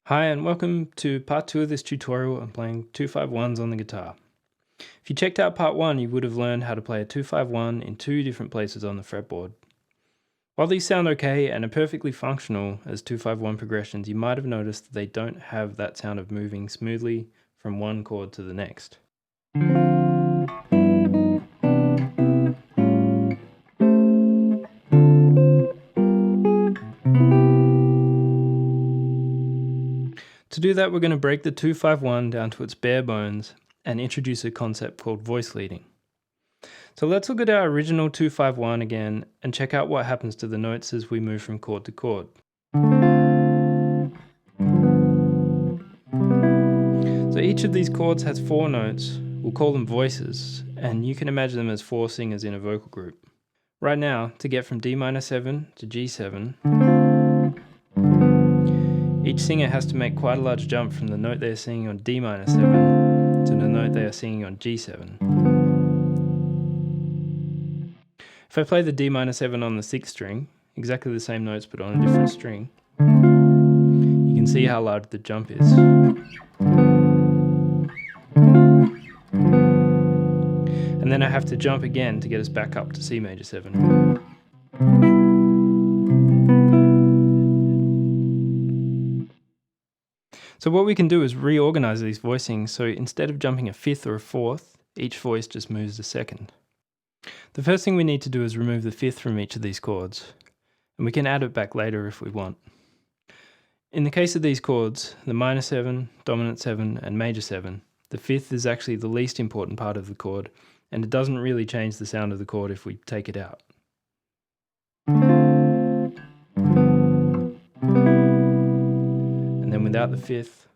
Hi and welcome to part 2 of this tutorial on playing 2-5-1s on the guitar. If you checked out part 1, you would have learned how to play a 2-5-1 in two different places on the fretboard. While these sound okay and are perfectly functional as 2-5-1 progressions, you might have noticed that they don't have that sound of moving smoothly from one chord to the next. To do that, we're going to break the 2-5-1 down to its bare bones and introduce a concept called voice leading. So let's look at our original 2-5-1 again and check out what happens to the notes as we move from chord to chord. So each of these chords has 4 notes. We'll call them voices, and you can imagine them as 4 singers in a vocal group. Right now, to get from D-7 to G7, each singer has to make quite a large jump from the note they are singing on D-7 to the note they are singing on G7. If I play the D-7 on the 6th string, exactly the same notes but on a different string, you can see how large the jump is. And then I have to jump again to get us back up to C major 7. So what we can do is reorganize these voicings, so instead of jumping a 5th or a 4th, each voice just moves a 2nd. The first thing we need to do is remove the 5th from each of these chords, and we can add it back later if we want. In the case of these chords, the minor 7, dominant 7 and major 7, the 5th is actually the least important part of the chord, and it doesn't really change the sound of the chord if we take it out. And then without the 5th,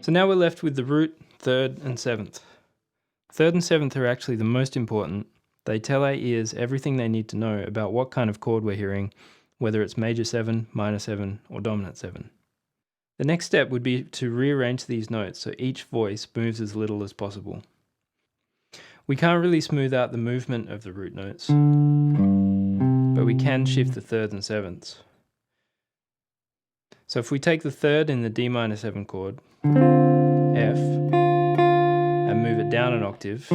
so now we're left with the root, 3rd and 7th. 3rd and 7th are actually the most important. They tell our ears everything they need to know about what kind of chord we're hearing, whether it's major 7, minor 7 or dominant 7. The next step would be to rearrange these notes so each voice moves as little as possible. We can't really smooth out the movement of the root notes, but we can shift the 3rds and 7ths. So if we take the 3rd in the D-7 chord, F, and move it down an octave,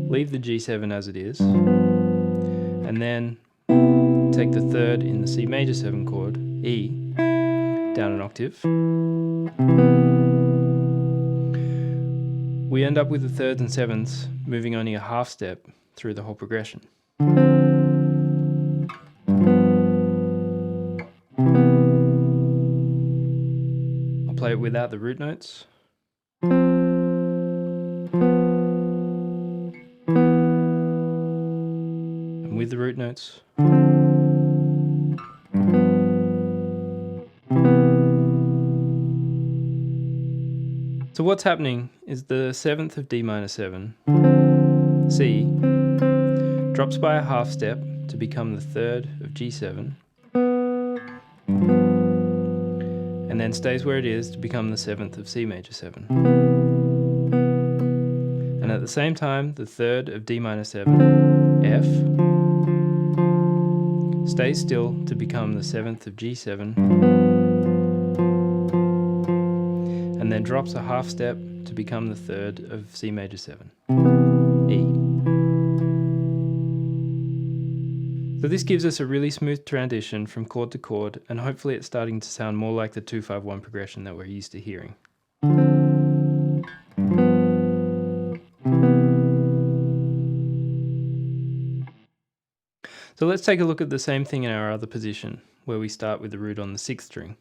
leave the G7 as it is, and then take the 3rd in the C major 7 chord, E, down an octave, we end up with the 3rds and 7ths moving only a half step through the whole progression. I'll play it without the root notes. And with the root notes. So what's happening is the 7th of D-7, C, drops by a half step to become the 3rd of G7, and then stays where it is to become the 7th of C major 7. And at the same time, the 3rd of D-7, F, stays still to become the 7th of G7, and then drops a half step to become the 3rd of C major 7, E. So this gives us a really smooth transition from chord to chord, and hopefully it's starting to sound more like the 2-5-1 progression that we're used to hearing. So let's take a look at the same thing in our other position, where we start with the root on the 6th string.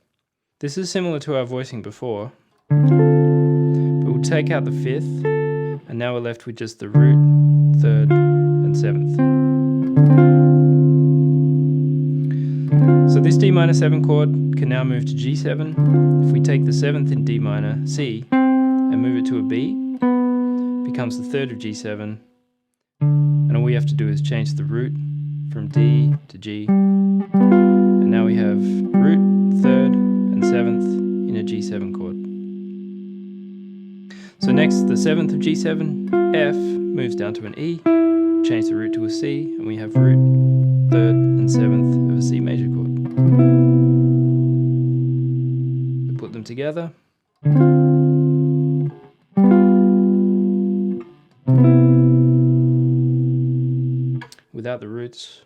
This is similar to our voicing before, but we'll take out the 5th, and now we're left with just the root, 3rd and 7th. So this D-7 chord can now move to G7. If we take the 7th in D minor, C, and move it to a B, it becomes the 3rd of G7, and all we have to do is change the root from D to G, and now we have root, 3rd and 7th in a G7 chord. So So next, the 7th of G7, F moves down to an E, change the root to a C, and we have root, 3rd and 7th of a C major chord. We put them together. Without the roots.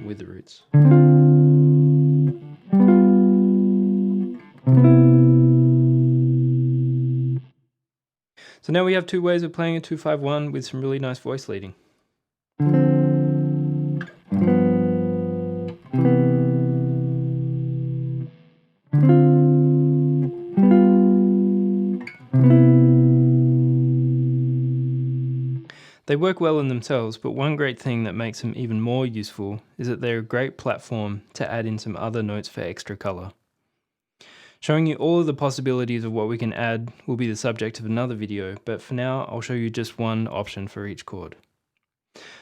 With the roots. So now we have two ways of playing a 2-5-1 with some really nice voice leading. They work well in themselves, but one great thing that makes them even more useful is that they're a great platform to add in some other notes for extra colour. Showing you all of the possibilities of what we can add will be the subject of another video, but for now I'll show you just one option for each chord.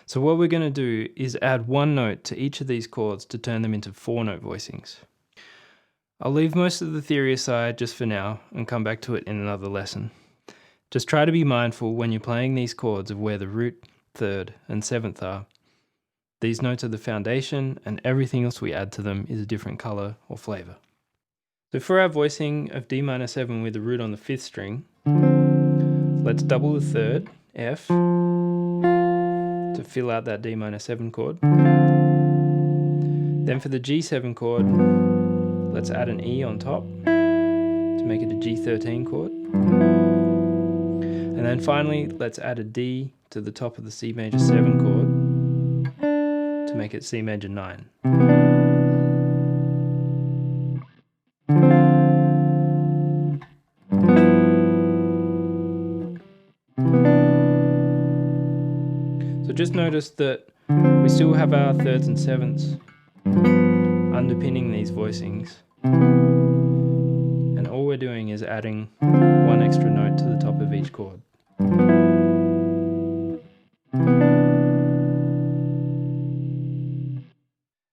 So what we're going to do is add one note to each of these chords to turn them into 4-note voicings. I'll leave most of the theory aside just for now and come back to it in another lesson. Just try to be mindful when you're playing these chords of where the root, 3rd and 7th are. These notes are the foundation and everything else we add to them is a different colour or flavour. So for our voicing of D minor 7 with the root on the 5th string, let's double the 3rd, F, to fill out that D minor 7 chord. Then for the G7 chord, let's add an E on top to make it a G13 chord. And then finally, let's add a D to the top of the C major 7 chord to make it C major 9. So just notice that we still have our 3rds and 7ths underpinning these voicings. And all we're doing is adding one extra note to the top of each chord.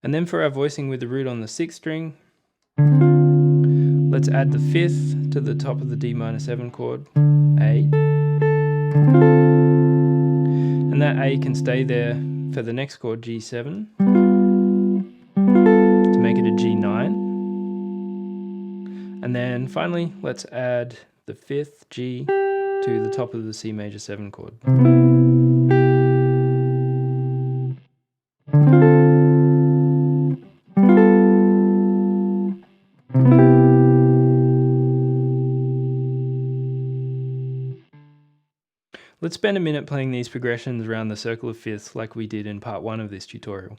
And then for our voicing with the root on the 6th string, let's add the 5th to the top of the D minor 7 chord, A. And that A can stay there for the next chord, G7, to make it a G9. And then finally, let's add the 5th G to the top of the C major 7 chord. Let's spend a minute playing these progressions around the circle of fifths like we did in part 1 of this tutorial.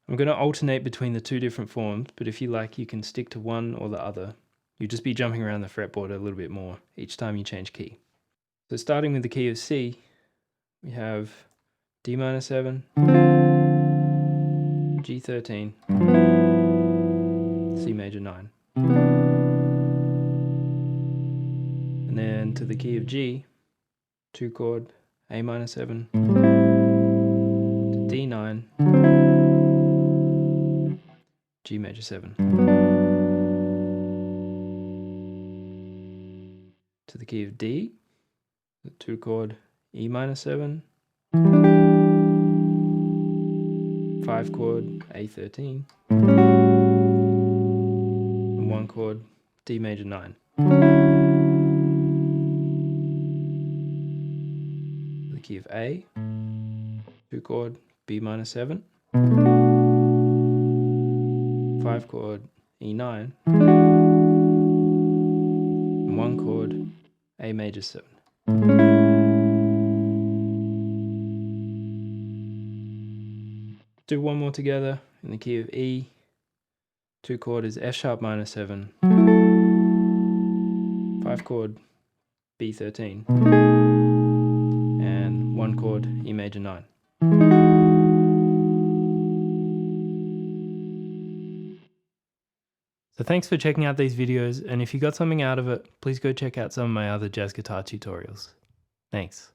I'm going to alternate between the two different forms, but if you like you can stick to one or the other. You'll just be jumping around the fretboard a little bit more each time you change key. So starting with the key of C, we have D minor 7, G13, C major 9. And then to the key of G, 2 chord, A minor 7, to D9, G major 7. To the key of D, the 2 chord, E minor 7, 5 chord, A13, and 1 chord, D major 9. The key of A, 2 chord, B minor 7, 5 chord, E9, and 1 chord, A major 7. Do one more together in the key of E, 2 chord is F sharp minor 7, 5 chord, B13, and 1 chord, E major 9. So thanks for checking out these videos, and if you got something out of it, please go check out some of my other jazz guitar tutorials. Thanks.